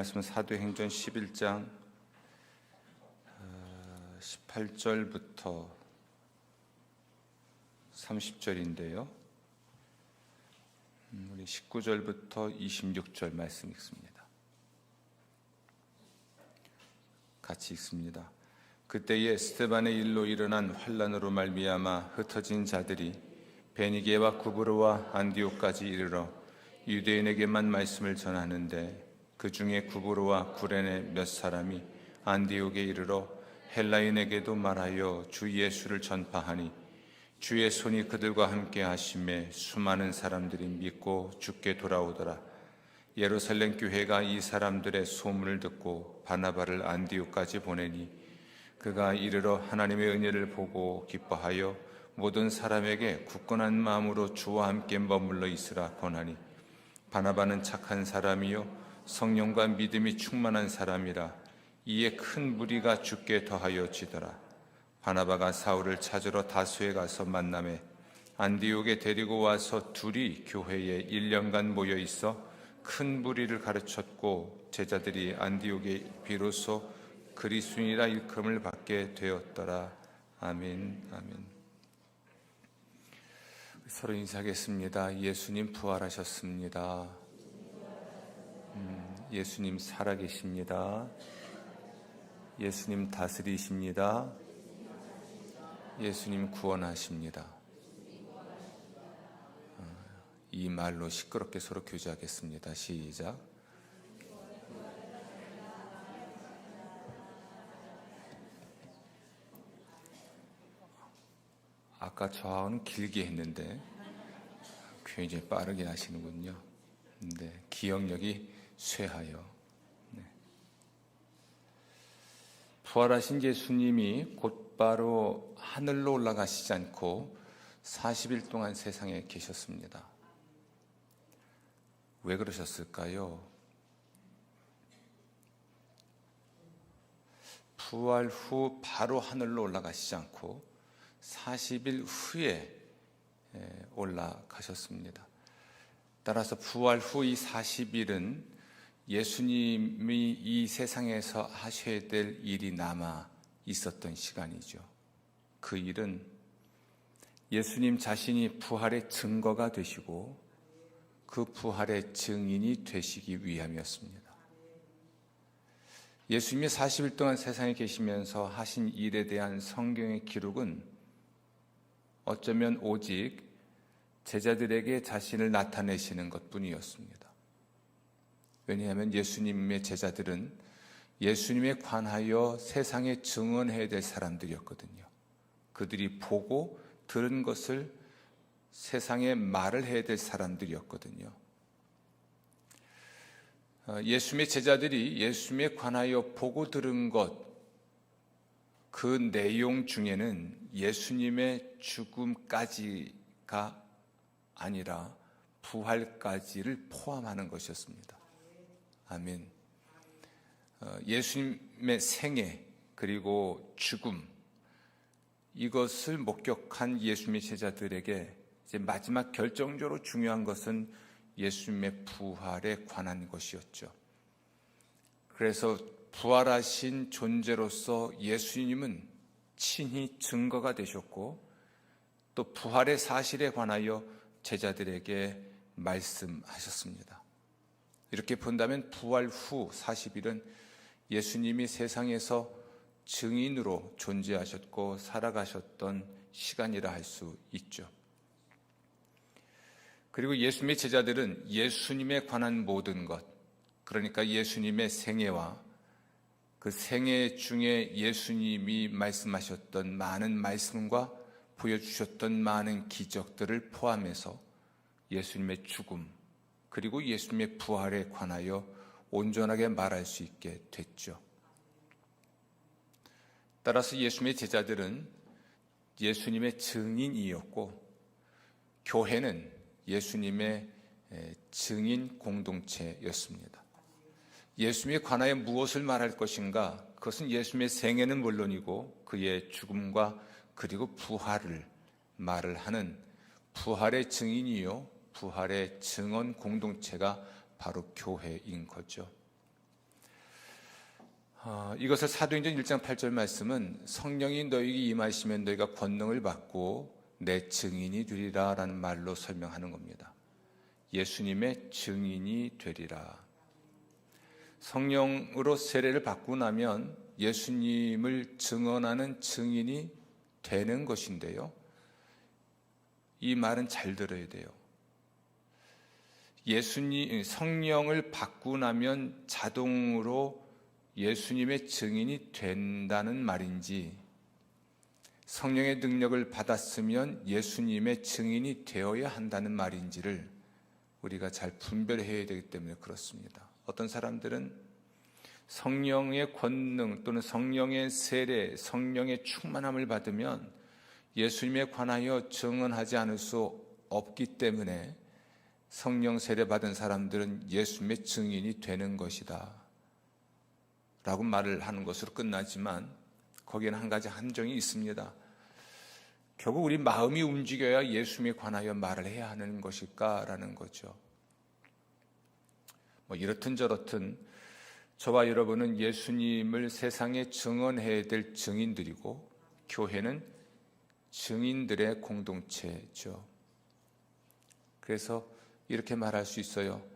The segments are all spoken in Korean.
말씀은 사도행전 11장 18절부터 30절인데요. 우리 19절부터 26절 말씀 읽습니다. 같이 읽습니다. 그때에 스데반의 일로 일어난 환난으로 말미암아 흩어진 자들이 베니게와 구브로와 안디옥까지 이르러 유대인에게만 말씀을 전하는데 그 중에 구브로와 구레네 몇 사람이 안디옥에 이르러 헬라인에게도 말하여 주 예수를 전파하니 주의 손이 그들과 함께 하심에 수많은 사람들이 믿고 주께 돌아오더라. 예루살렘 교회가 이 사람들의 소문을 듣고 바나바를 안디옥까지 보내니 그가 이르러 하나님의 은혜를 보고 기뻐하여 모든 사람에게 굳건한 마음으로 주와 함께 머물러 있으라 권하니 바나바는 착한 사람이요 성령과 믿음이 충만한 사람이라. 이에 큰 무리가 주께 더하여 지더라. 바나바가 사울을 찾으러 다소에 가서 만나매 안디옥에 데리고 와서 둘이 교회에 1년간 모여 있어 큰 무리를 가르쳤고 제자들이 안디옥에 비로소 그리스도인이라 일컬음을 받게 되었더라. 아멘. 아멘. 서로 인사하겠습니다. 예수님 부활하셨습니다. 예수님 살아계십니다. 예수님 다스리십니다. 예수님 구원하십니다. 이 말로 시끄럽게 서로 교제하겠습니다. 시작. 아까 저하고는 길게 했는데 굉장히 빠르게 하시는군요. 네, 기억력이 쇠하여. 네. 부활하신 예수님이 곧바로 하늘로 올라가시지 않고 40일 동안 세상에 계셨습니다. 왜 그러셨을까요? 부활 후 바로 하늘로 올라가시지 않고 40일 후에 올라가셨습니다. 따라서 부활 후 이 40일은 예수님이 이 세상에서 하셔야 될 일이 남아 있었던 시간이죠. 그 일은 예수님 자신이 부활의 증거가 되시고 그 부활의 증인이 되시기 위함이었습니다. 예수님이 40일 동안 세상에 계시면서 하신 일에 대한 성경의 기록은 어쩌면 오직 제자들에게 자신을 나타내시는 것뿐이었습니다. 왜냐하면 예수님의 제자들은 예수님에 관하여 세상에 증언해야 될 사람들이었거든요. 그들이 보고 들은 것을 세상에 말을 해야 될 사람들이었거든요. 예수님의 제자들이 예수님에 관하여 보고 들은 것, 그 내용 중에는 예수님의 죽음까지가 아니라 부활까지를 포함하는 것이었습니다. 아멘. 예수님의 생애 그리고 죽음, 이것을 목격한 예수님의 제자들에게 이제 마지막 결정적으로 중요한 것은 예수님의 부활에 관한 것이었죠. 그래서 부활하신 존재로서 예수님은 친히 증거가 되셨고 또 부활의 사실에 관하여 제자들에게 말씀하셨습니다. 이렇게 본다면 부활 후 40일은 예수님이 세상에서 증인으로 존재하셨고 살아가셨던 시간이라 할 수 있죠. 그리고 예수님의 제자들은 예수님에 관한 모든 것, 그러니까 예수님의 생애와 그 생애 중에 예수님이 말씀하셨던 많은 말씀과 보여주셨던 많은 기적들을 포함해서 예수님의 죽음 그리고 예수님의 부활에 관하여 온전하게 말할 수 있게 됐죠. 따라서 예수님의 제자들은 예수님의 증인이었고 교회는 예수님의 증인 공동체였습니다. 예수님에 관하여 무엇을 말할 것인가? 그것은 예수님의 생애는 물론이고 그의 죽음과 그리고 부활을 말을 하는 부활의 증인이요 부활의 증언 공동체가 바로 교회인 거죠. 이것을 사도행전 1장 8절 말씀은 성령이 너희에게 임하시면 너희가 권능을 받고 내 증인이 되리라 라는 말로 설명하는 겁니다. 예수님의 증인이 되리라. 성령으로 세례를 받고 나면 예수님을 증언하는 증인이 되는 것인데요. 이 말은 잘 들어야 돼요. 성령을 받고 나면 자동으로 예수님의 증인이 된다는 말인지, 성령의 능력을 받았으면 예수님의 증인이 되어야 한다는 말인지를 우리가 잘 분별해야 되기 때문에 그렇습니다. 어떤 사람들은 성령의 권능 또는 성령의 세례, 성령의 충만함을 받으면 예수님에 관하여 증언하지 않을 수 없기 때문에 성령 세례 받은 사람들은 예수님의 증인이 되는 것이다 라고 말을 하는 것으로 끝나지만, 거기에는 한 가지 함정이 있습니다. 결국 우리 마음이 움직여야 예수님에 관하여 말을 해야 하는 것일까라는 거죠. 이렇든 저렇든 저와 여러분은 예수님을 세상에 증언해야 될 증인들이고, 교회는 증인들의 공동체죠. 그래서 이렇게 말할 수 있어요.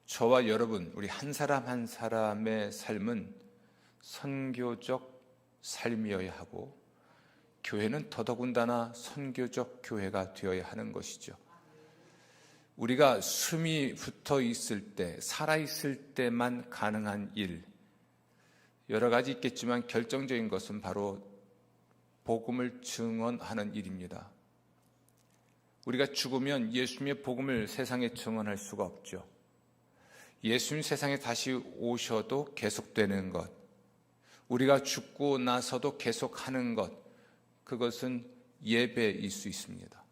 저와 여러분, 우리 한 사람 한 사람의 삶은 선교적 삶이어야 하고, 교회는 더더군다나 선교적 교회가 되어야 하는 것이죠. 우리가 숨이 붙어 있을 때, 살아 있을 때만 가능한 일, 여러 가지 있겠지만 결정적인 것은 바로 복음을 증언하는 일입니다. 우리가 죽으면 예수님의 복음을 세상에 증언할 수가 없죠. 예수님 세상에 다시 오셔도 계속되는 것, 우리가 죽고 나서도 계속하는 것, 그것은 예배일 수 있습니다.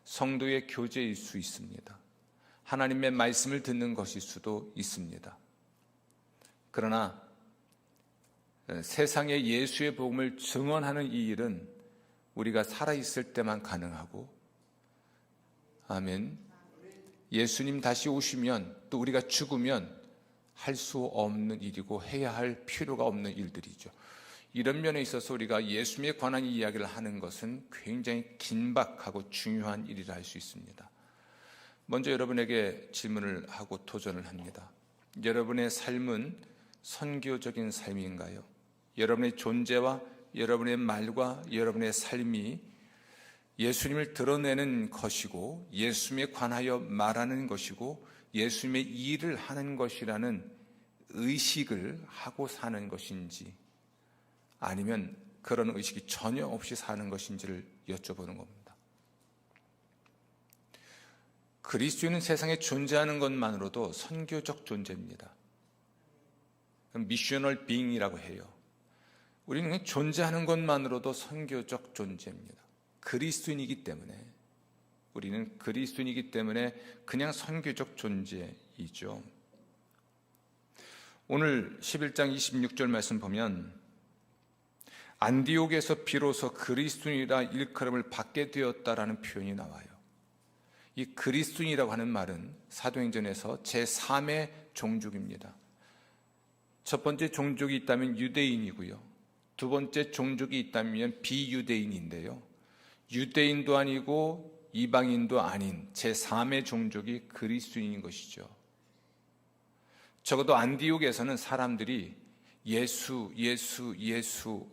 성도의 교제일 수 있습니다. 하나님의 말씀을 듣는 것일 수도 있습니다. 그러나 세상에 예수의 복음을 증언하는 이 일은 우리가 살아있을 때만 가능하고, 아멘, 예수님 다시 오시면 또 우리가 죽으면 할 수 없는 일이고 해야 할 필요가 없는 일들이죠. 이런 면에 있어서 우리가 예수님에 관한 이야기를 하는 것은 굉장히 긴박하고 중요한 일이라 할 수 있습니다. 먼저 여러분에게 질문을 하고 도전을 합니다. 여러분의 삶은 선교적인 삶인가요? 여러분의 존재와 여러분의 말과 여러분의 삶이 예수님을 드러내는 것이고, 예수님에 관하여 말하는 것이고, 예수님의 일을 하는 것이라는 의식을 하고 사는 것인지, 아니면 그런 의식이 전혀 없이 사는 것인지를 여쭤보는 겁니다. 그리스도인은 세상에 존재하는 것만으로도 선교적 존재입니다. 미셔널 빙이라고 해요. 우리는 존재하는 것만으로도 선교적 존재입니다. 그리스도인이기 때문에, 우리는 그리스도인이기 때문에 그냥 선교적 존재이죠. 오늘 11장 26절 말씀 보면 안디옥에서 비로소 그리스도인이라 일컬음을 받게 되었다라는 표현이 나와요. 이 그리스도인이라고 하는 말은 사도행전에서 제3의 종족입니다. 첫 번째 종족이 있다면 유대인이고요, 두 번째 종족이 있다면 비유대인인데요, 유대인도 아니고 이방인도 아닌 제3의 종족이 그리스도인인 것이죠. 적어도 안디옥에서는 사람들이 예수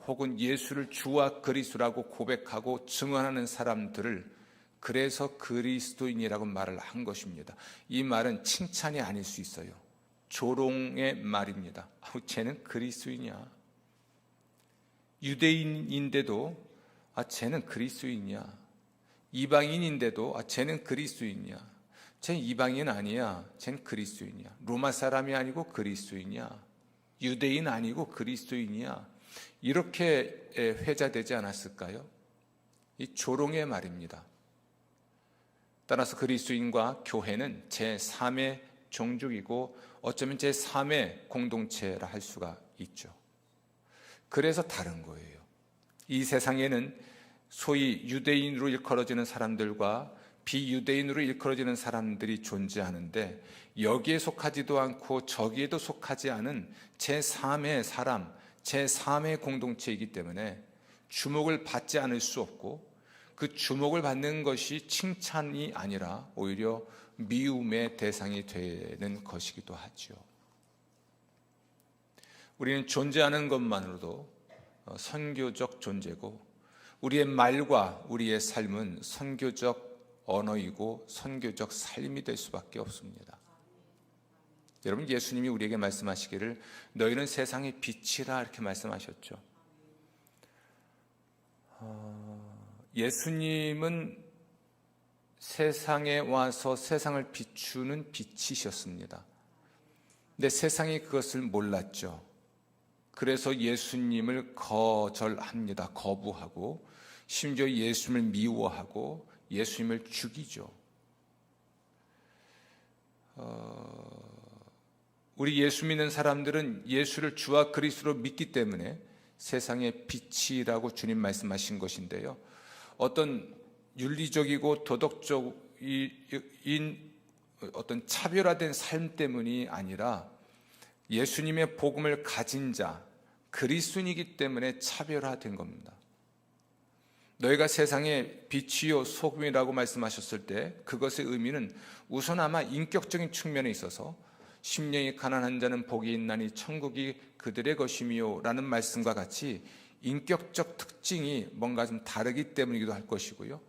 혹은 예수를 주와 그리스도라고 고백하고 증언하는 사람들을 그래서 그리스도인이라고 말을 한 것입니다. 이 말은 칭찬이 아닐 수 있어요. 조롱의 말입니다. 쟤는 그리스도인이야. 유대인인데도 쟤는 그리스도인이야. 이방인인데도 쟤는 그리스도인이야. 쟤는 이방인 아니야. 쟤는 그리스도인이야. 로마 사람이 아니고 그리스도인이야. 유대인 아니고 그리스도인이야. 이렇게 회자되지 않았을까요? 이 조롱의 말입니다. 따라서 그리스도인과 교회는 제3의 종족이고 어쩌면 제3의 공동체라 할 수가 있죠. 그래서 다른 거예요. 이 세상에는 소위 유대인으로 일컬어지는 사람들과 비유대인으로 일컬어지는 사람들이 존재하는데 여기에 속하지도 않고 저기에도 속하지 않은 제3의 사람, 제3의 공동체이기 때문에 주목을 받지 않을 수 없고 그 주목을 받는 것이 칭찬이 아니라 오히려 미움의 대상이 되는 것이기도 하죠. 우리는 존재하는 것만으로도 선교적 존재고 우리의 말과 우리의 삶은 선교적 언어이고 선교적 삶이 될 수밖에 없습니다. 여러분, 예수님이 우리에게 말씀하시기를 너희는 세상의 빛이라 이렇게 말씀하셨죠. 예수님은 세상에 와서 세상을 비추는 빛이셨습니다. 근데 세상이 그것을 몰랐죠. 그래서 예수님을 거절합니다. 거부하고 심지어 예수님을 미워하고 예수님을 죽이죠. 우리 예수 믿는 사람들은 예수를 주와 그리스도로 믿기 때문에 세상의 빛이라고 주님 말씀하신 것인데요, 어떤 윤리적이고 도덕적인 어떤 차별화된 삶 때문이 아니라 예수님의 복음을 가진 자, 그리스도인이기 때문에 차별화된 겁니다. 너희가 세상의 빛이요 소금이라고 말씀하셨을 때 그것의 의미는 우선 아마 인격적인 측면에 있어서 심령이 가난한 자는 복이 있나니 천국이 그들의 것이며 라는 말씀과 같이 인격적 특징이 뭔가 좀 다르기 때문이기도 할 것이고요,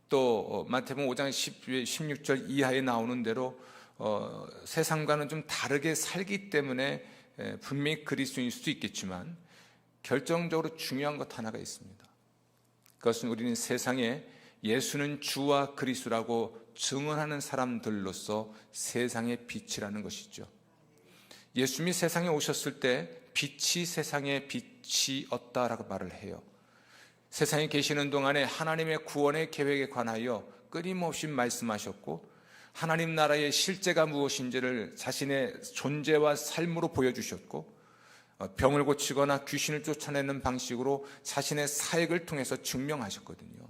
또 마태복음 5장 16절 이하에 나오는 대로 세상과는 좀 다르게 살기 때문에 분명히 그리스도인일 수도 있겠지만 결정적으로 중요한 것 하나가 있습니다. 그것은 우리는 세상에 예수는 주와 그리스도라고 증언하는 사람들로서 세상의 빛이라는 것이죠. 예수님이 세상에 오셨을 때 빛이 세상의 빛이었다라고 말을 해요. 세상에 계시는 동안에 하나님의 구원의 계획에 관하여 끊임없이 말씀하셨고 하나님 나라의 실제가 무엇인지를 자신의 존재와 삶으로 보여주셨고 병을 고치거나 귀신을 쫓아내는 방식으로 자신의 사역을 통해서 증명하셨거든요.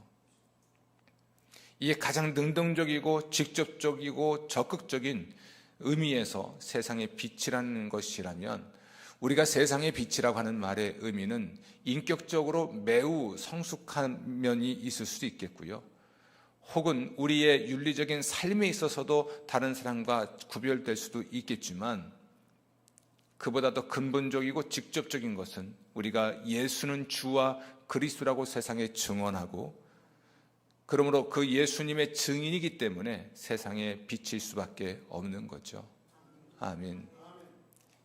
이게 가장 능동적이고 직접적이고 적극적인 의미에서 세상의 빛이라는 것이라면, 우리가 세상의 빛이라고 하는 말의 의미는 인격적으로 매우 성숙한 면이 있을 수도 있겠고요, 혹은 우리의 윤리적인 삶에 있어서도 다른 사람과 구별될 수도 있겠지만, 그보다 더 근본적이고 직접적인 것은 우리가 예수는 주와 그리스도라고 세상에 증언하고, 그러므로 그 예수님의 증인이기 때문에 세상에 비칠 수밖에 없는 거죠. 아멘.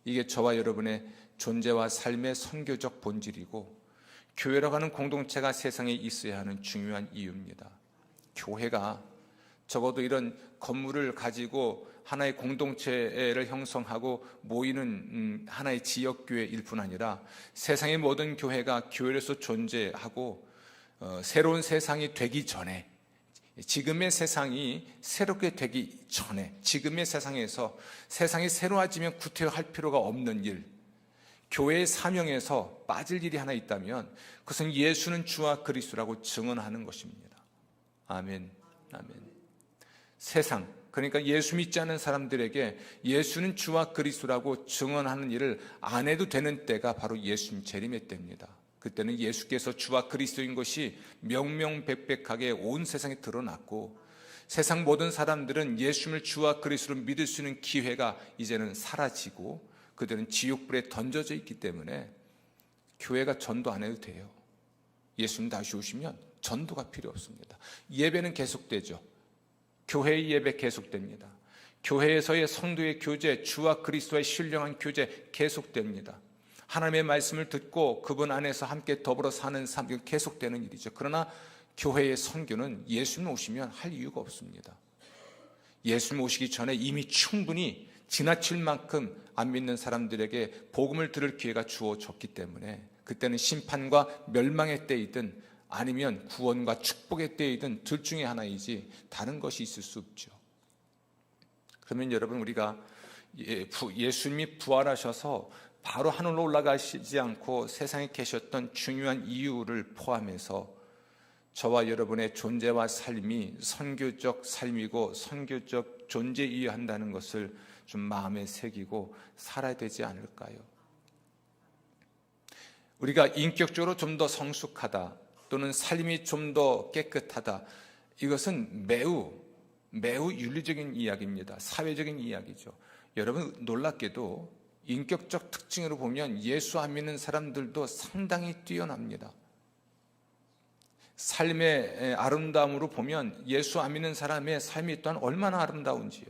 이게 저와 여러분의 존재와 삶의 선교적 본질이고, 교회라고 하는 공동체가 세상에 있어야 하는 중요한 이유입니다. 교회가 적어도 이런 건물을 가지고 하나의 공동체를 형성하고 모이는 하나의 지역교회일 뿐 아니라 세상의 모든 교회가 교회로서 존재하고 새로운 세상이 되기 전에, 지금의 세상이 새롭게 되기 전에, 지금의 세상에서 세상이 새로워지면 구태할 필요가 없는 일, 교회의 사명에서 빠질 일이 하나 있다면 그것은 예수는 주와 그리스도라고 증언하는 것입니다. 아멘. 아멘. 세상, 그러니까 예수 믿지 않는 사람들에게 예수는 주와 그리스도라고 증언하는 일을 안 해도 되는 때가 바로 예수님 재림의 때입니다. 그때는 예수께서 주와 그리스도인 것이 명명백백하게 온 세상에 드러났고, 세상 모든 사람들은 예수님을 주와 그리스도를 믿을 수 있는 기회가 이제는 사라지고 그들은 지옥불에 던져져 있기 때문에 교회가 전도 안 해도 돼요. 예수님 다시 오시면 전도가 필요 없습니다. 예배는 계속되죠. 교회의 예배 계속됩니다. 교회에서의 성도의 교제, 주와 그리스도의 신령한 교제 계속됩니다. 하나님의 말씀을 듣고 그분 안에서 함께 더불어 사는 삶이 계속되는 일이죠. 그러나 교회의 선교는 예수님 오시면 할 이유가 없습니다. 예수님 오시기 전에 이미 충분히 지나칠 만큼 안 믿는 사람들에게 복음을 들을 기회가 주어졌기 때문에 그때는 심판과 멸망의 때이든 아니면 구원과 축복의 때이든 둘 중에 하나이지 다른 것이 있을 수 없죠. 그러면 여러분, 우리가 예수님이 부활하셔서 바로 하늘로 올라가시지 않고 세상에 계셨던 중요한 이유를 포함해서 저와 여러분의 존재와 삶이 선교적 삶이고 선교적 존재이어야 한다는 것을 좀 마음에 새기고 살아야 되지 않을까요? 우리가 인격적으로 좀 더 성숙하다 또는 삶이 좀 더 깨끗하다, 이것은 매우 윤리적인 이야기입니다. 사회적인 이야기죠. 여러분, 놀랍게도 인격적 특징으로 보면 예수 안 믿는 사람들도 상당히 뛰어납니다. 삶의 아름다움으로 보면 예수 안 믿는 사람의 삶이 또한 얼마나 아름다운지요.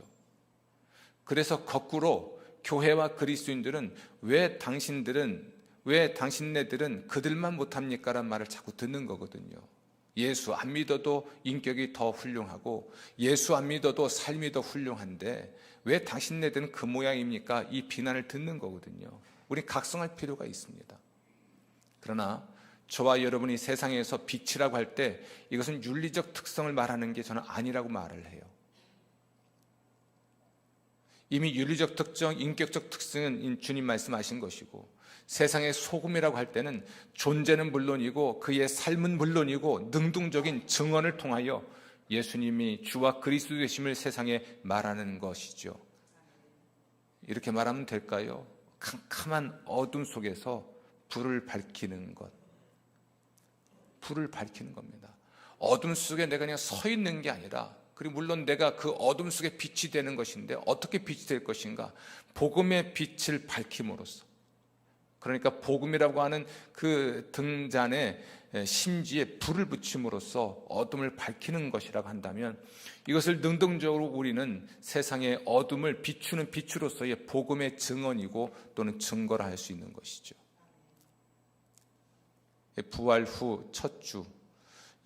그래서 거꾸로 교회와 그리스도인들은 왜 당신네들은 그들만 못합니까? 라는 말을 자꾸 듣는 거거든요. 예수 안 믿어도 인격이 더 훌륭하고 예수 안 믿어도 삶이 더 훌륭한데 왜 당신네들은 그 모양입니까? 이 비난을 듣는 거거든요. 우리 각성할 필요가 있습니다. 그러나 저와 여러분이 세상에서 빛이라고 할 때 이것은 윤리적 특성을 말하는 게 저는 아니라고 말을 해요. 이미 윤리적 특성, 인격적 특성은 주님 말씀하신 것이고, 세상의 소금이라고 할 때는 존재는 물론이고 그의 삶은 물론이고 능동적인 증언을 통하여 예수님이 주와 그리스도 되심을 세상에 말하는 것이죠. 이렇게 말하면 될까요? 캄캄한 어둠 속에서 불을 밝히는 것, 불을 밝히는 겁니다. 어둠 속에 내가 그냥 서 있는 게 아니라, 그리고 물론 내가 그 어둠 속에 빛이 되는 것인데 어떻게 빛이 될 것인가? 복음의 빛을 밝힘으로써, 그러니까 복음이라고 하는 그 등잔에 심지에 불을 붙임으로써 어둠을 밝히는 것이라고 한다면, 이것을 능동적으로 우리는 세상의 어둠을 비추는 빛으로서의 복음의 증언이고 또는 증거를 할 수 있는 것이죠. 부활 후 첫 주,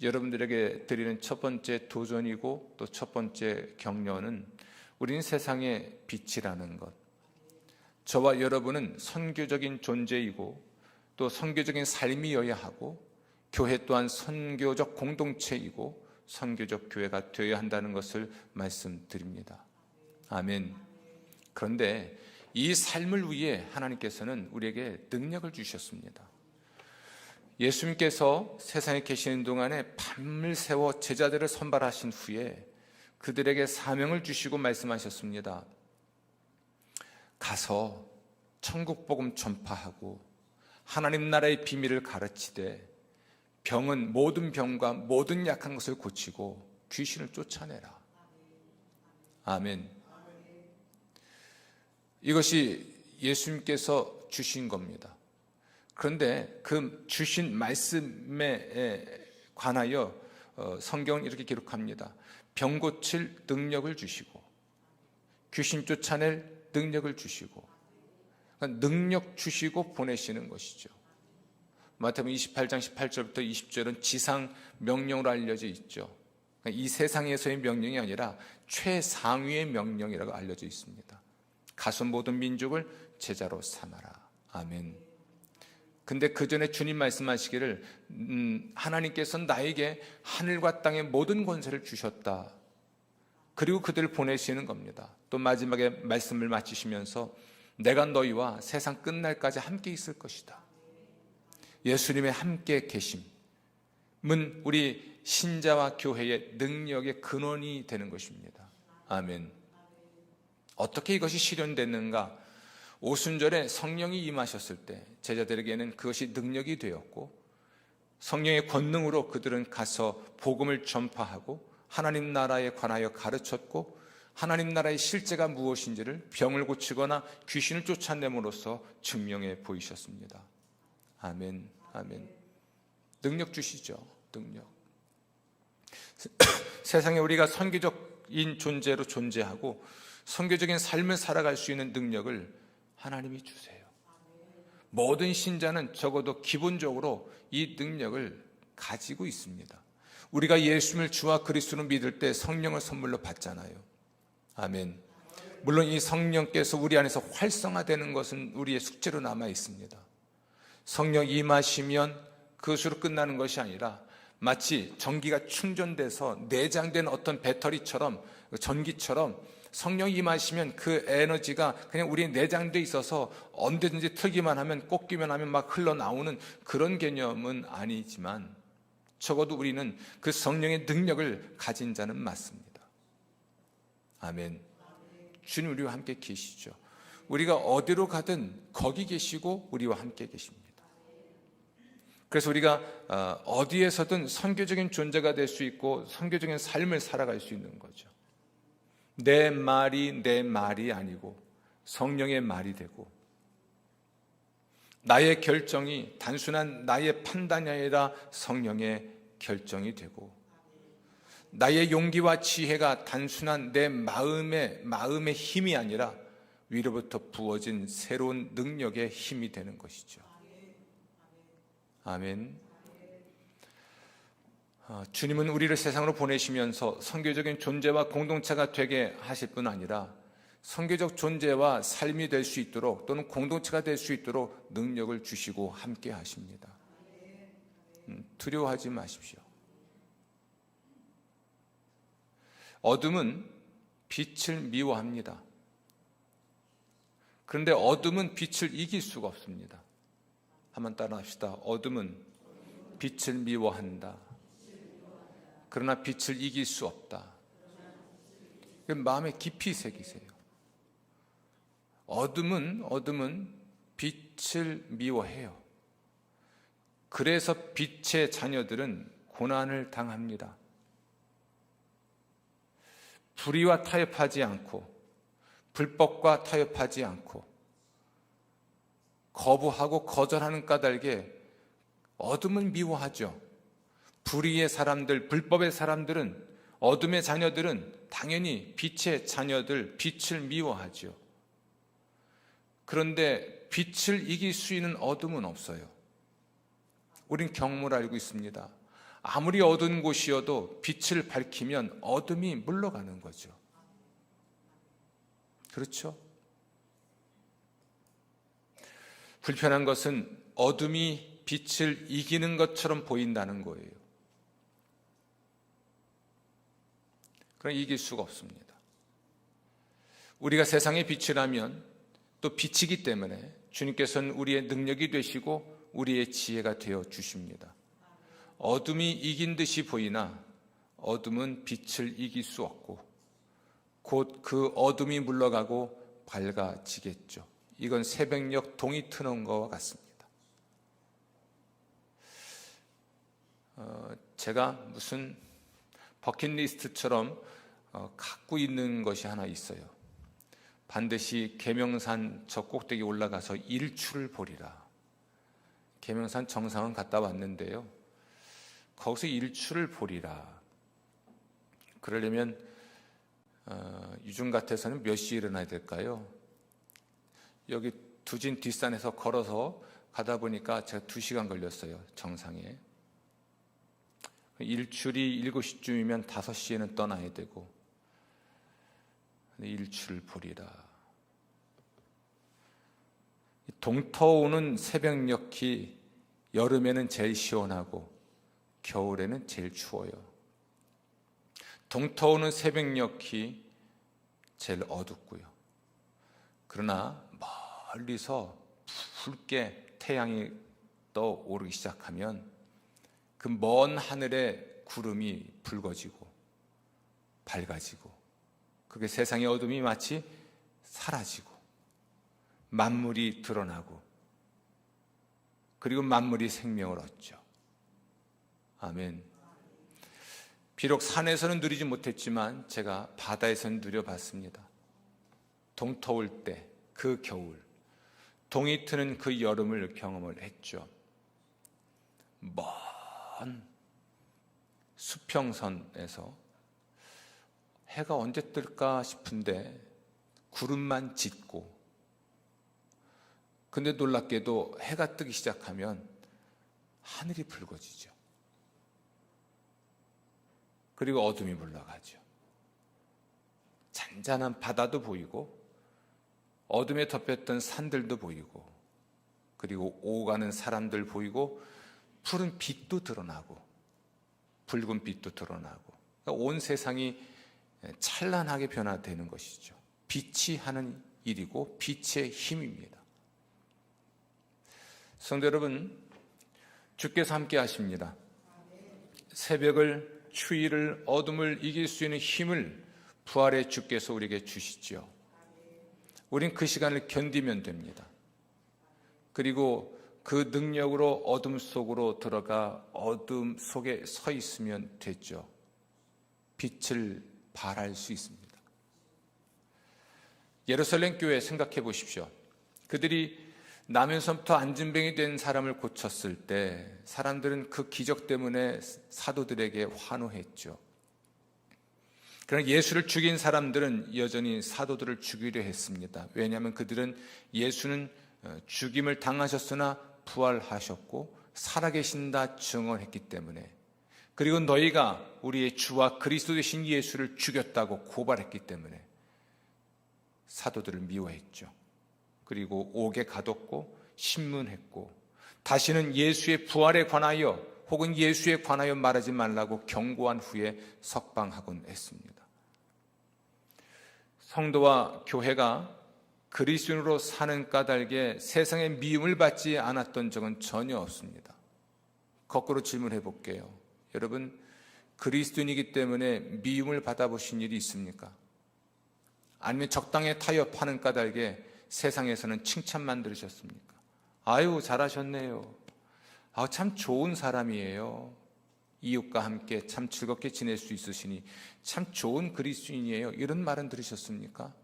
여러분들에게 드리는 첫 번째 도전이고 또 첫 번째 격려는 우리는 세상의 빛이라는 것. 저와 여러분은 선교적인 존재이고 또 선교적인 삶이어야 하고, 교회 또한 선교적 공동체이고 선교적 교회가 되어야 한다는 것을 말씀드립니다. 아멘. 그런데 이 삶을 위해 하나님께서는 우리에게 능력을 주셨습니다. 예수님께서 세상에 계시는 동안에 밤을 새워 제자들을 선발하신 후에 그들에게 사명을 주시고 말씀하셨습니다. 가서 천국 복음 전파하고 하나님 나라의 비밀을 가르치되 병은 모든 병과 모든 약한 것을 고치고 귀신을 쫓아내라. 아멘. 이것이 예수님께서 주신 겁니다. 그런데 그 주신 말씀에 관하여 성경은 이렇게 기록합니다. 병 고칠 능력을 주시고 귀신 쫓아낼 능력을 주시고, 그러니까 능력 주시고 보내시는 것이죠. 마태복음 28장 18절부터 20절은 지상 명령으로 알려져 있죠. 그러니까 이 세상에서의 명령이 아니라 최상위의 명령이라고 알려져 있습니다. 가서 모든 민족을 제자로 삼아라. 아멘. 근데 그 전에 주님 말씀하시기를 하나님께서 나에게 하늘과 땅의 모든 권세를 주셨다. 그리고 그들을 보내시는 겁니다. 또 마지막에 말씀을 마치시면서 내가 너희와 세상 끝날까지 함께 있을 것이다. 예수님의 함께 계심은 우리 신자와 교회의 능력의 근원이 되는 것입니다. 아멘. 어떻게 이것이 실현됐는가? 오순절에 성령이 임하셨을 때 제자들에게는 그것이 능력이 되었고, 성령의 권능으로 그들은 가서 복음을 전파하고 하나님 나라에 관하여 가르쳤고, 하나님 나라의 실제가 무엇인지를 병을 고치거나 귀신을 쫓아냄으로써 증명해 보이셨습니다. 아멘, 아멘. 능력 주시죠, 능력. 세상에 우리가 선교적인 존재로 존재하고 선교적인 삶을 살아갈 수 있는 능력을 하나님이 주세요. 모든 신자는 적어도 기본적으로 이 능력을 가지고 있습니다. 우리가 예수님을 주와 그리스도로 믿을 때 성령을 선물로 받잖아요. 아멘. 물론 이 성령께서 우리 안에서 활성화되는 것은 우리의 숙제로 남아 있습니다. 성령 임하시면 그것으로 끝나는 것이 아니라 마치 전기가 충전돼서 내장된 어떤 배터리처럼, 전기처럼 성령이 임하시면 그 에너지가 그냥 우리 내장돼 있어서 언제든지 틀기만 하면, 꽂기만 하면 막 흘러나오는 그런 개념은 아니지만, 적어도 우리는 그 성령의 능력을 가진 자는 맞습니다. 아멘. 주님 우리와 함께 계시죠. 우리가 어디로 가든 거기 계시고 우리와 함께 계십니다. 그래서 우리가 어디에서든 선교적인 존재가 될 수 있고 선교적인 삶을 살아갈 수 있는 거죠. 내 말이 아니고 성령의 말이 되고, 나의 결정이 단순한 나의 판단이 아니라 성령의 결정이 되고, 나의 용기와 지혜가 단순한 내 마음의 힘이 아니라 위로부터 부어진 새로운 능력의 힘이 되는 것이죠. 아멘. 주님은 우리를 세상으로 보내시면서 선교적인 존재와 공동체가 되게 하실 뿐 아니라 선교적 존재와 삶이 될 수 있도록, 또는 공동체가 될 수 있도록 능력을 주시고 함께 하십니다. 두려워하지 마십시오. 어둠은 빛을 미워합니다. 그런데 어둠은 빛을 이길 수가 없습니다. 한번 따라합시다. 어둠은 빛을 미워한다. 그러나 빛을 이길 수 없다. 마음에 깊이 새기세요. 어둠은 빛을 미워해요. 그래서 빛의 자녀들은 고난을 당합니다. 불의와 타협하지 않고, 불법과 타협하지 않고, 거부하고 거절하는 까닭에 어둠은 미워하죠. 불의의 사람들, 불법의 사람들은, 어둠의 자녀들은 당연히 빛의 자녀들, 빛을 미워하죠. 그런데 빛을 이길 수 있는 어둠은 없어요. 우린 경험을 알고 있습니다. 아무리 어두운 곳이어도 빛을 밝히면 어둠이 물러가는 거죠. 그렇죠? 불편한 것은 어둠이 빛을 이기는 것처럼 보인다는 거예요. 그럼 이길 수가 없습니다. 우리가 세상의 빛이라면 또 빛이기 때문에 주님께서는 우리의 능력이 되시고 우리의 지혜가 되어 주십니다. 어둠이 이긴 듯이 보이나 어둠은 빛을 이길 수 없고 곧 그 어둠이 물러가고 밝아지겠죠. 이건 새벽녘 동이 트는 것과 같습니다. 제가 무슨 버킷리스트처럼 갖고 있는 것이 하나 있어요. 반드시 계명산 저 꼭대기 올라가서 일출을 보리라. 계명산 정상은 갔다 왔는데요, 거기서 일출을 보리라. 그러려면 요즘 같아서는 몇 시에 일어나야 될까요? 여기 두진 뒷산에서 걸어서 가다 보니까 제가 2시간 걸렸어요, 정상에. 일출이 7시쯤이면 5시에는 떠나야 되고, 일출을 보리라. 동터오는 새벽녘이 여름에는 제일 시원하고 겨울에는 제일 추워요. 동터오는 새벽녘이 제일 어둡고요. 그러나 멀리서 붉게 태양이 떠오르기 시작하면 그 먼 하늘에 구름이 붉어지고 밝아지고, 그게 세상의 어둠이 마치 사라지고 만물이 드러나고, 그리고 만물이 생명을 얻죠. 아멘. 비록 산에서는 누리지 못했지만 제가 바다에서는 누려봤습니다. 동터울 때 그 겨울, 동이 트는 그 여름을 경험을 했죠. 먼 수평선에서 해가 언제 뜰까 싶은데 구름만 짙고, 근데 놀랍게도 해가 뜨기 시작하면 하늘이 붉어지죠. 그리고 어둠이 물러가죠. 잔잔한 바다도 보이고 어둠에 덮였던 산들도 보이고, 그리고 오가는 사람들 보이고, 푸른 빛도 드러나고 붉은 빛도 드러나고, 그러니까 온 세상이 찬란하게 변화되는 것이죠. 빛이 하는 일이고 빛의 힘입니다. 성도 여러분, 주께서 함께 하십니다. 새벽을, 추위를, 어둠을 이길 수 있는 힘을 부활의 주께서 우리에게 주시죠. 우린 그 시간을 견디면 됩니다. 그리고 그 능력으로 어둠 속으로 들어가 어둠 속에 서 있으면 되죠. 빛을 발할 수 있습니다. 예루살렘 교회 생각해 보십시오. 그들이 나면서부터 안진병이 된 사람을 고쳤을 때 사람들은 그 기적 때문에 사도들에게 환호했죠. 그러나 예수를 죽인 사람들은 여전히 사도들을 죽이려 했습니다. 왜냐하면 그들은 예수는 죽임을 당하셨으나 부활하셨고 살아계신다 증언했기 때문에, 그리고 너희가 우리의 주와 그리스도 되신 예수를 죽였다고 고발했기 때문에 사도들을 미워했죠. 그리고 옥에 가뒀고 신문했고 다시는 예수의 부활에 관하여 혹은 예수에 관하여 말하지 말라고 경고한 후에 석방하곤 했습니다. 성도와 교회가 그리스도인으로 사는 까닭에 세상의 미움을 받지 않았던 적은 전혀 없습니다. 거꾸로 질문해 볼게요. 여러분, 그리스도인이기 때문에 미움을 받아보신 일이 있습니까? 아니면 적당히 타협하는 까닭에 세상에서는 칭찬만 들으셨습니까? 아유, 잘하셨네요. 참 좋은 사람이에요. 이웃과 함께 참 즐겁게 지낼 수 있으시니 참 좋은 그리스도인이에요. 이런 말은 들으셨습니까?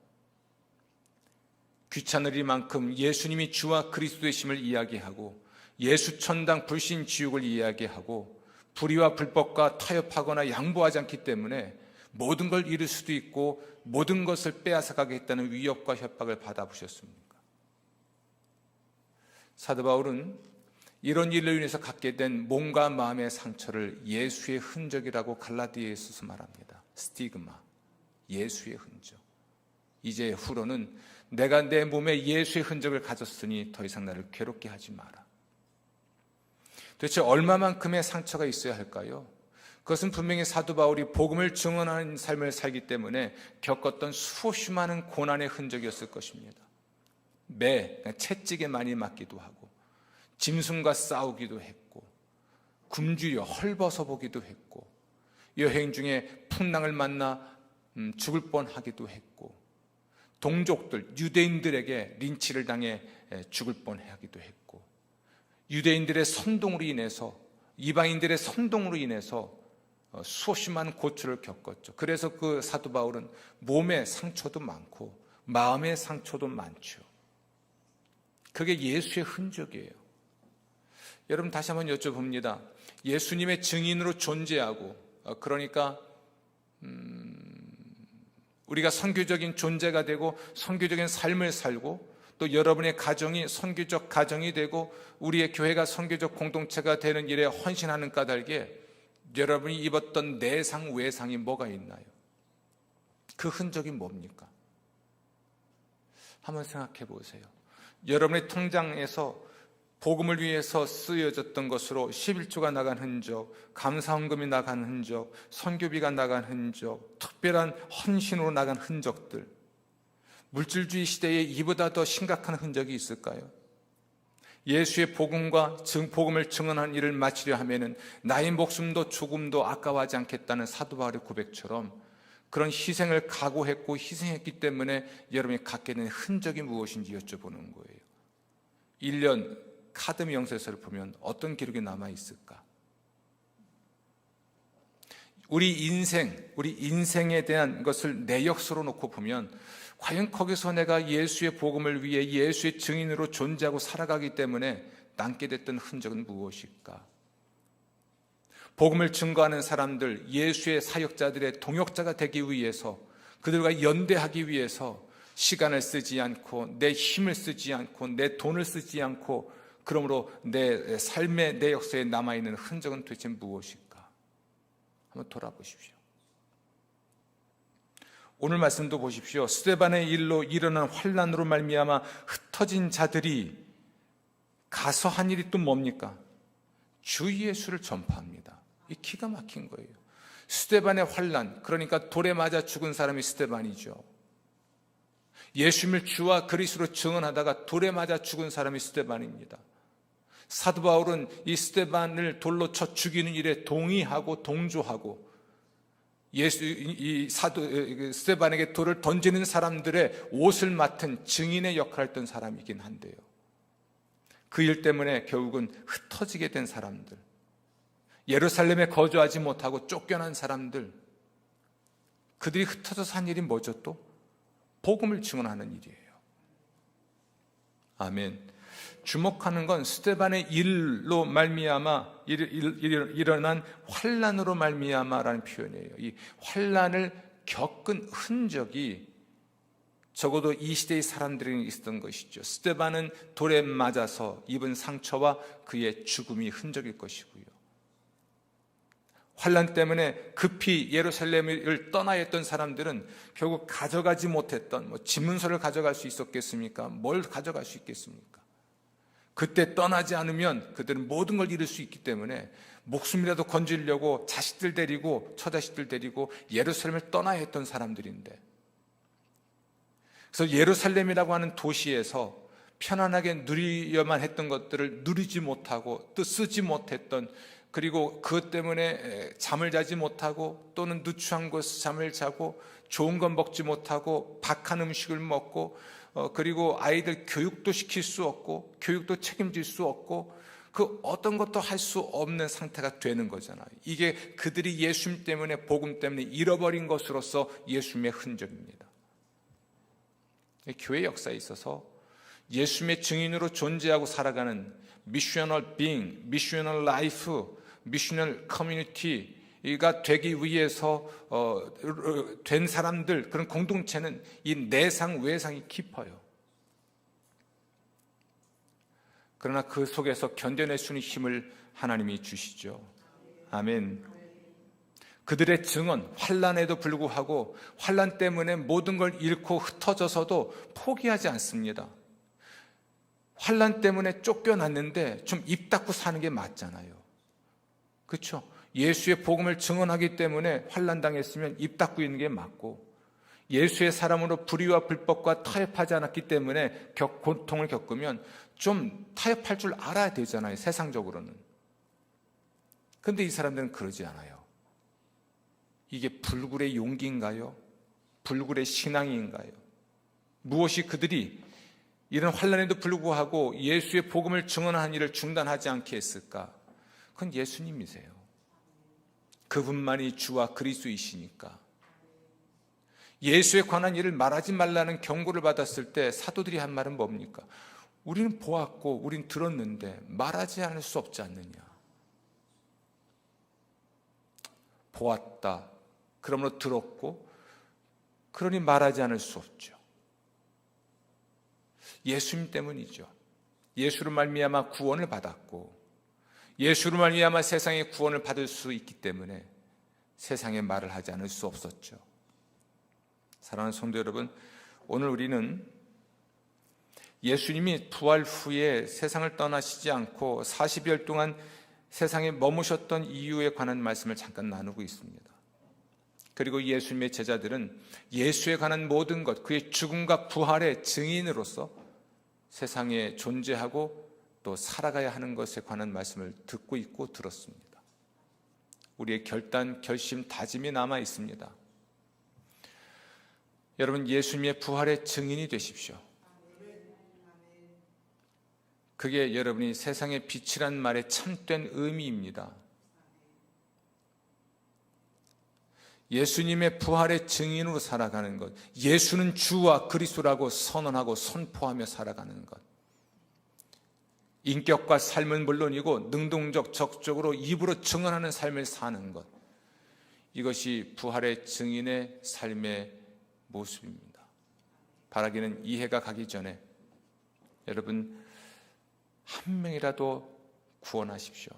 귀찮으리만큼 예수님이 주와 그리스도 되심을 이야기하고 예수 천당 불신 지옥을 이야기하고 불의와 불법과 타협하거나 양보하지 않기 때문에 모든 걸 잃을 수도 있고 모든 것을 빼앗아가겠다는 위협과 협박을 받아보셨습니까? 사도 바울은 이런 일로 인해서 갖게 된 몸과 마음의 상처를 예수의 흔적이라고 갈라디아에서 말합니다. 스티그마, 예수의 흔적. 이제 후로는 내가 내 몸에 예수의 흔적을 가졌으니 더 이상 나를 괴롭게 하지 마라. 도대체 얼마만큼의 상처가 있어야 할까요? 그것은 분명히 사도 바울이 복음을 증언하는 삶을 살기 때문에 겪었던 수없이 많은 고난의 흔적이었을 것입니다. 채찍에 많이 맞기도 하고 짐승과 싸우기도 했고 굶주려 헐벗어 보기도 했고 여행 중에 풍랑을 만나 죽을 뻔하기도 했고 동족들, 유대인들에게 린치를 당해 죽을 뻔하기도 했고 유대인들의 선동으로 인해서 이방인들의 선동으로 인해서 수없이 많은 고초를 겪었죠. 그래서 그 사도 바울은 몸의 상처도 많고 마음의 상처도 많죠. 그게 예수의 흔적이에요. 여러분, 다시 한번 여쭤봅니다. 예수님의 증인으로 존재하고 그러니까 우리가 선교적인 존재가 되고 선교적인 삶을 살고 또 여러분의 가정이 선교적 가정이 되고 우리의 교회가 선교적 공동체가 되는 일에 헌신하는 까닭에 여러분이 입었던 내상 외상이 뭐가 있나요? 그 흔적이 뭡니까? 한번 생각해 보세요. 여러분의 통장에서 복음을 위해서 쓰여졌던 것으로 11조가 나간 흔적, 감사헌금이 나간 흔적, 선교비가 나간 흔적, 특별한 헌신으로 나간 흔적들, 물질주의 시대에 이보다 더 심각한 흔적이 있을까요? 예수의 복음을 증언한 일을 마치려 하면은 나의 목숨도 조금도 아까워하지 않겠다는 사도 바울의 고백처럼 그런 희생을 각오했고 희생했기 때문에 여러분이 갖게 된 흔적이 무엇인지 여쭤보는 거예요. 1년 카드 명세서를 보면 어떤 기록이 남아 있을까? 우리 인생에 대한 것을 내역서로 놓고 보면 과연 거기서 내가 예수의 복음을 위해 예수의 증인으로 존재하고 살아가기 때문에 남게 됐던 흔적은 무엇일까? 복음을 증거하는 사람들, 예수의 사역자들의 동역자가 되기 위해서 그들과 연대하기 위해서 시간을 쓰지 않고 내 힘을 쓰지 않고 내 돈을 쓰지 않고 그러므로 내 삶의 내역서에 남아있는 흔적은 도대체 무엇일까? 한번 돌아보십시오. 오늘 말씀도 보십시오. 스데반의 일로 일어난 환난으로 말미암아 흩어진 자들이 가서 한 일이 또 뭡니까? 주 예수를 전파합니다. 이 기가 막힌 거예요. 스데반의 환난, 그러니까 돌에 맞아 죽은 사람이 스데반이죠. 예수님을 주와 그리스도로 증언하다가 돌에 맞아 죽은 사람이 스데반입니다. 사도 바울은 이 스데반을 돌로 쳐 죽이는 일에 동의하고 동조하고 스데반에게 돌을 던지는 사람들의 옷을 맡은 증인의 역할을 했던 사람이긴 한데요. 그 일 때문에 결국은 흩어지게 된 사람들, 예루살렘에 거주하지 못하고 쫓겨난 사람들, 그들이 흩어져서 한 일이 뭐죠? 또 복음을 증언하는 일이에요. 아멘. 주목하는 건 스데반의 일로 말미암아 일어난 환난으로 말미암아라는 표현이에요. 이 환난을 겪은 흔적이 적어도 이 시대의 사람들에게 있었던 것이죠. 스데반은 돌에 맞아서 입은 상처와 그의 죽음이 흔적일 것이고요. 환난 때문에 급히 예루살렘을 떠나야 했던 사람들은 결국 가져가지 못했던 지문서를 가져갈 수 있었겠습니까? 뭘 가져갈 수 있겠습니까? 그때 떠나지 않으면 그들은 모든 걸 잃을 수 있기 때문에 목숨이라도 건지려고 자식들 데리고 처자식들 데리고 예루살렘을 떠나야 했던 사람들인데, 그래서 예루살렘이라고 하는 도시에서 편안하게 누리려만 했던 것들을 누리지 못하고 또 쓰지 못했던, 그리고 그것 때문에 잠을 자지 못하고 또는 누추한 곳에서 잠을 자고 좋은 건 먹지 못하고 박한 음식을 먹고 그리고 아이들 교육도 시킬 수 없고 교육도 책임질 수 없고 그 어떤 것도 할 수 없는 상태가 되는 거잖아요. 이게 그들이 예수님 때문에, 복음 때문에 잃어버린 것으로서 예수님의 흔적입니다. 교회 역사에 있어서 예수님의 증인으로 존재하고 살아가는 미셔널 빙, 미셔널 라이프, 미셔널 커뮤니티가 되기 위해서 된 사람들, 그런 공동체는 이 내상 외상이 깊어요. 그러나 그 속에서 견뎌낼 수 있는 힘을 하나님이 주시죠. 아멘. 그들의 증언, 환난에도 불구하고 환난 때문에 모든 걸 잃고 흩어져서도 포기하지 않습니다. 환난 때문에 쫓겨났는데 좀 입 닫고 사는 게 맞잖아요. 그렇죠? 예수의 복음을 증언하기 때문에 환난 당했으면 입 닫고 있는 게 맞고, 예수의 사람으로 불의와 불법과 타협하지 않았기 때문에 고통을 겪으면 좀 타협할 줄 알아야 되잖아요, 세상적으로는. 그런데 이 사람들은 그러지 않아요. 이게 불굴의 용기인가요? 불굴의 신앙인가요? 무엇이 그들이 이런 환난에도 불구하고 예수의 복음을 증언하는 일을 중단하지 않게 했을까? 그건 예수님이세요. 그분만이 주와 그리스도이시니까. 예수에 관한 일을 말하지 말라는 경고를 받았을 때 사도들이 한 말은 뭡니까? 우리는 보았고 우리는 들었는데 말하지 않을 수 없지 않느냐. 보았다, 그러므로 들었고, 그러니 말하지 않을 수 없죠. 예수님 때문이죠. 예수로 말미암아 구원을 받았고, 예수로 말미암아 세상의 구원을 받을 수 있기 때문에 세상에 말을 하지 않을 수 없었죠. 사랑하는 성도 여러분, 오늘 우리는 예수님이 부활 후에 세상을 떠나시지 않고 40여일 동안 세상에 머무셨던 이유에 관한 말씀을 잠깐 나누고 있습니다. 그리고 예수님의 제자들은 예수에 관한 모든 것, 그의 죽음과 부활의 증인으로서 세상에 존재하고 또 살아가야 하는 것에 관한 말씀을 듣고 있고 들었습니다. 우리의 결단, 결심, 다짐이 남아 있습니다. 여러분, 예수님의 부활의 증인이 되십시오. 그게 여러분이 세상의 빛이란 말의 참된 의미입니다. 예수님의 부활의 증인으로 살아가는 것, 예수는 주와 그리스도라고 선언하고 선포하며 살아가는 것, 인격과 삶은 물론이고 능동적, 적극적으로 입으로 증언하는 삶을 사는 것, 이것이 부활의 증인의 삶의 모습입니다. 바라기는 이해가 가기 전에 여러분, 한 명이라도 구원하십시오.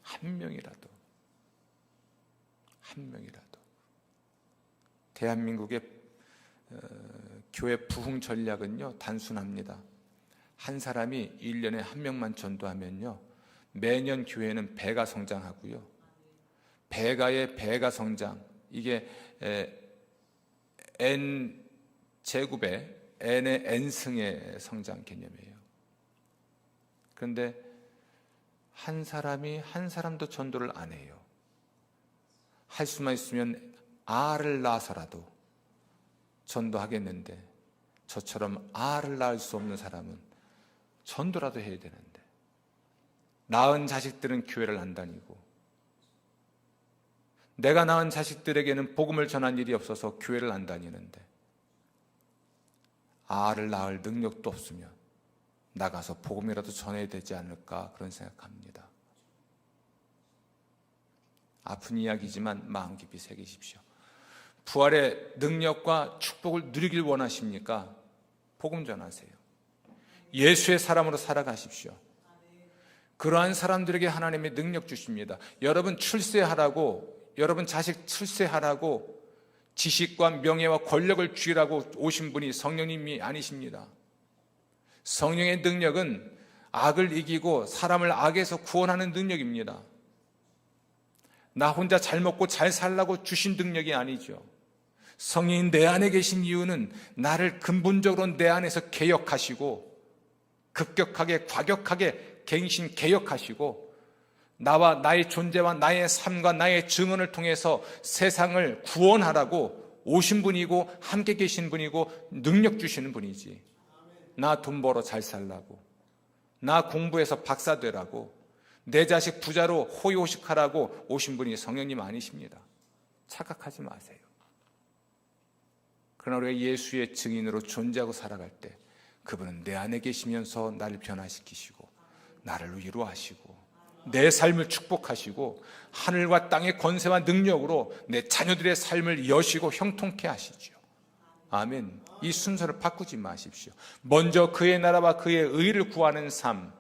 한 명이라도. 대한민국의 교회 부흥 전략은요, 단순합니다. 한 사람이 1년에 한 명만 전도하면요, 매년 교회는 배가 성장하고요, 배가의 배가 성장, 이게 n 제곱의 n의 n승의 성장 개념이에요. 그런데 한 사람이 한 사람도 전도를 안 해요. 할 수만 있으면 아를 낳아서라도 전도하겠는데, 저처럼 아를 낳을 수 없는 사람은 전도라도 해야 되는데, 낳은 자식들은 교회를 안 다니고, 내가 낳은 자식들에게는 복음을 전한 일이 없어서 교회를 안 다니는데, 아를 낳을 능력도 없으면 나가서 복음이라도 전해야 되지 않을까, 그런 생각합니다. 아픈 이야기지만 마음 깊이 새기십시오. 부활의 능력과 축복을 누리길 원하십니까? 복음 전하세요. 예수의 사람으로 살아가십시오. 그러한 사람들에게 하나님의 능력 주십니다. 여러분 출세하라고, 여러분 자식 출세하라고 지식과 명예와 권력을 주라고 오신 분이 성령님이 아니십니다. 성령의 능력은 악을 이기고 사람을 악에서 구원하는 능력입니다. 나 혼자 잘 먹고 잘 살라고 주신 능력이 아니죠. 성령이 내 안에 계신 이유는 나를 근본적으로 내 안에서 개혁하시고, 급격하게 과격하게 갱신 개혁하시고, 나와 나의 존재와 나의 삶과 나의 증언을 통해서 세상을 구원하라고 오신 분이고, 함께 계신 분이고, 능력 주시는 분이지. 나 돈 벌어 잘 살라고, 나 공부해서 박사 되라고, 내 자식 부자로 호의호식하라고 오신 분이 성령님 아니십니다. 착각하지 마세요. 그러나 우리가 예수의 증인으로 존재하고 살아갈 때 그분은 내 안에 계시면서 나를 변화시키시고, 나를 위로하시고, 내 삶을 축복하시고, 하늘과 땅의 권세와 능력으로 내 자녀들의 삶을 여시고 형통케 하시죠. 아멘. 이 순서를 바꾸지 마십시오. 먼저 그의 나라와 그의 의를 구하는 삶,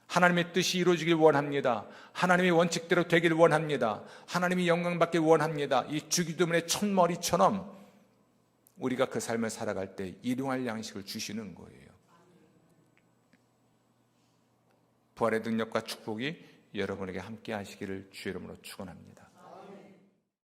하나님의 뜻이 이루어지길 원합니다. 하나님의 원칙대로 되길 원합니다. 하나님이 영광받길 원합니다. 이 주기도문의 첫머리처럼 우리가 그 삶을 살아갈 때 일용할 양식을 주시는 거예요. 부활의 능력과 축복이 여러분에게 함께 하시기를 주의 이름으로 축원합니다.